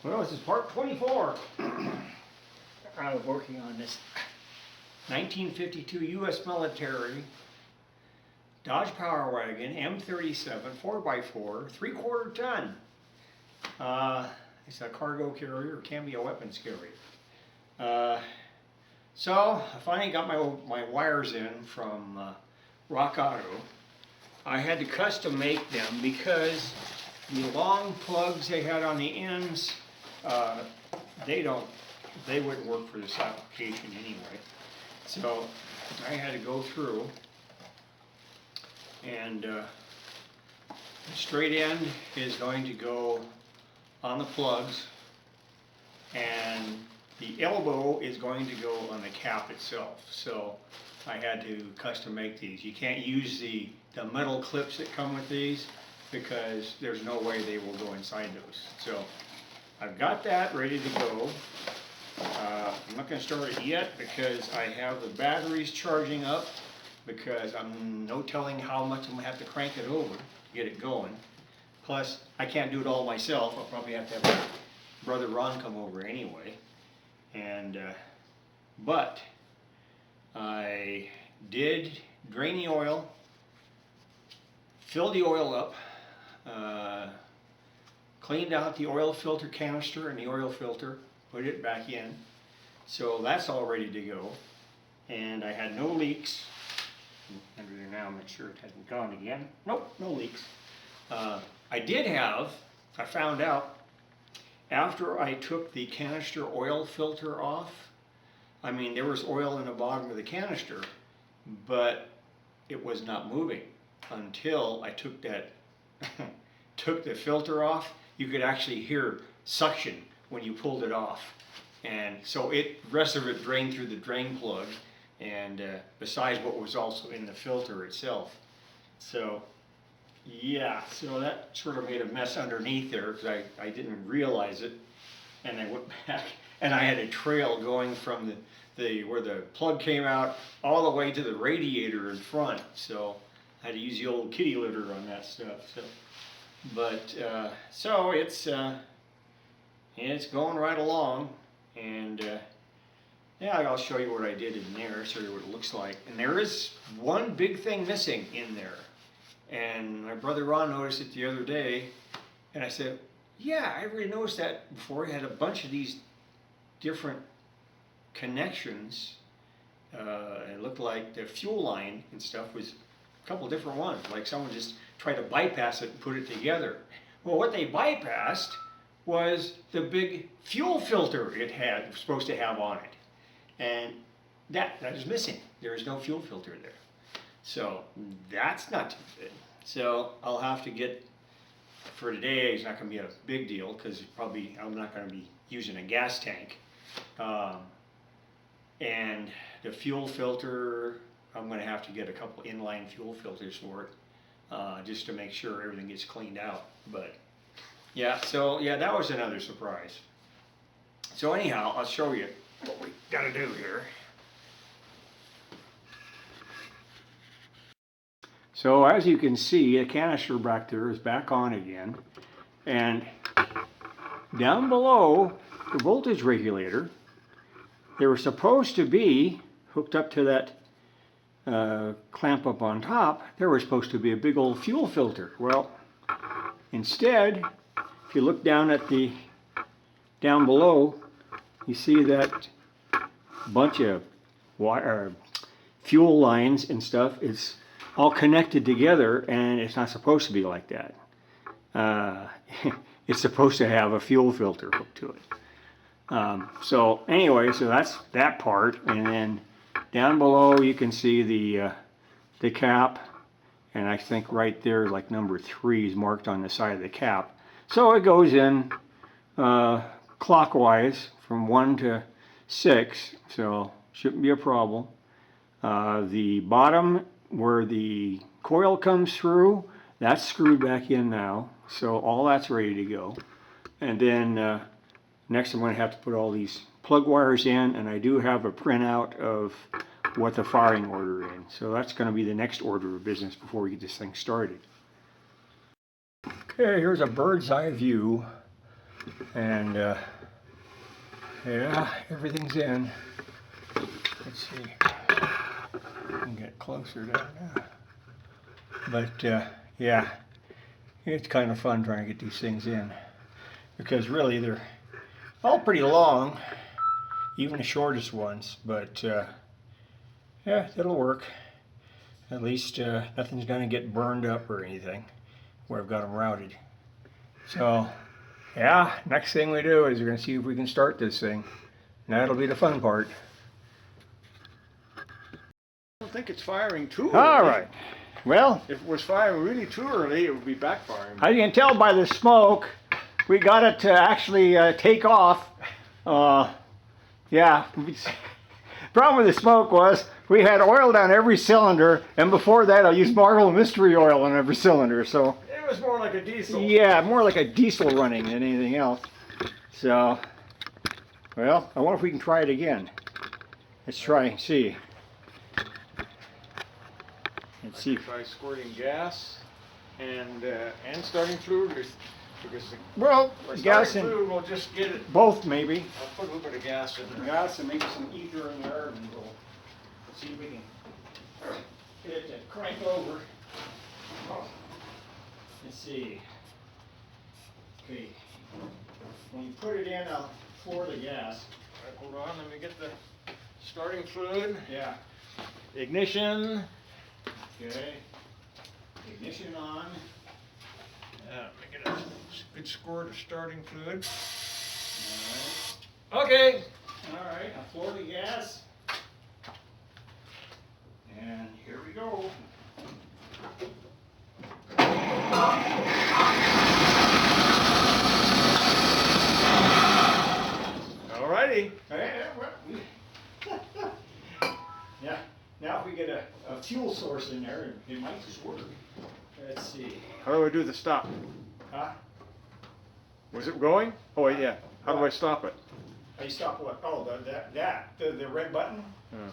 Well, this is part 24. I was working on this 1952 U.S. military Dodge Power Wagon M37 4x4 3/4 ton. It's a cargo carrier, or can be a weapons carrier. So I finally got my wires in from Rock Auto. I had to custom make them because the long plugs they had on the ends, they wouldn't work for this application anyway. So I had to go through, and the straight end is going to go on the plugs, and the elbow is going to go on the cap itself. So I had to custom make these. You can't use the metal clips that come with these because there's no way they will go inside those. So I've got that ready to go. I'm not going to start it yet because I have the batteries charging up, because I'm no telling how much I'm going to have to crank it over to get it going. Plus, I can't do it all myself. I'll probably have to have my brother Ron come over anyway. And but I did drain the oil, fill the oil up, cleaned out the oil filter canister and the oil filter, put it back in. So that's all ready to go. And I had no leaks. Under there now, make sure it hasn't gone again. Nope, no leaks. I found out after I took the canister oil filter off, I mean, there was oil in the bottom of the canister, but it was not moving until I took took the filter off. You could actually hear suction when you pulled it off. And so the rest of it drained through the drain plug, and besides what was also in the filter itself. So yeah, so that sort of made a mess underneath there because I didn't realize it. And I went back and I had a trail going from where the plug came out all the way to the radiator in front. So I had to use the old kitty litter on that stuff. So, but so it's going right along, and yeah, I'll show you what I did in there, show you what it looks like. And there is one big thing missing in there. And my brother Ron noticed it the other day, and I said, yeah, I already noticed that before. He had a bunch of these different connections. It looked like the fuel line and stuff was a couple different ones, like someone just tried to bypass it and put it together. Well, what they bypassed was the big fuel filter it was supposed to have on it. And that is missing. There is no fuel filter there. So that's not too good. So I'll have to get, for today, it's not going to be a big deal because probably I'm not going to be using a gas tank. And the fuel filter, I'm going to have to get a couple inline fuel filters for it, just to make sure everything gets cleaned out. But yeah, so yeah, that was another surprise. So anyhow, I'll show you what we got to do here. So as you can see, the canister back there is back on again, and down below the voltage regulator, they were supposed to be hooked up to that clamp up on top. There was supposed to be a big old fuel filter. Well, instead, if you look down at down below, you see that bunch of fuel lines and stuff. It's all connected together, and it's not supposed to be like that. It's supposed to have a fuel filter hooked to it. So anyway, so that's that part, and then down below you can see the cap, and I think right there, like number 3 is marked on the side of the cap. So it goes in clockwise from 1 to 6, so shouldn't be a problem. The bottom where the coil comes through, that's screwed back in now, so all that's ready to go. And then next I'm going to have to put all these plug wires in, and I do have a printout of what the firing order is. So that's going to be the next order of business before we get this thing started. Okay, here's a bird's eye view And yeah, everything's in. Let's see. I can get closer down now. But yeah, it's kind of fun trying to get these things in, because really they're all pretty long, even the shortest ones. But yeah, it'll work. At least nothing's going to get burned up or anything where I've got them routed. So yeah, next thing we do is we're going to see if we can start this thing. And that'll be the fun part. I don't think it's firing too early. All right. Well, if it was firing really too early, it would be backfiring. As you can tell by the smoke, we got it to actually take off. Yeah. Problem with the smoke was we had oil down every cylinder, and before that I used Marvel Mystery Oil on every cylinder. So it was more like a diesel. Yeah, more like a diesel running than anything else. So, well, I wonder if we can try it again. Let's try and see. Let's see. Try squirting gas and starting fluid, because well, gas and fluid, we'll just get it both maybe. I'll put a little bit of gas in there. Gas and maybe some ether in there, and we'll see if we can get it to crank over. Oh. Let's see. Okay. When you put it in, I'll floor the gas. All right, hold on. Let me get the starting fluid. Yeah. Ignition. Okay. Ignition on. Let me get a good squirt of starting fluid. All right. Okay. All right. I'll floor the gas. And here we go. All righty. Yeah. Now if we get a fuel source in there, it might just work. Let's see. How do I do the stop? Huh? Was it going? Oh yeah. How do I stop it? How do you stop what? Oh, the red button? Yeah.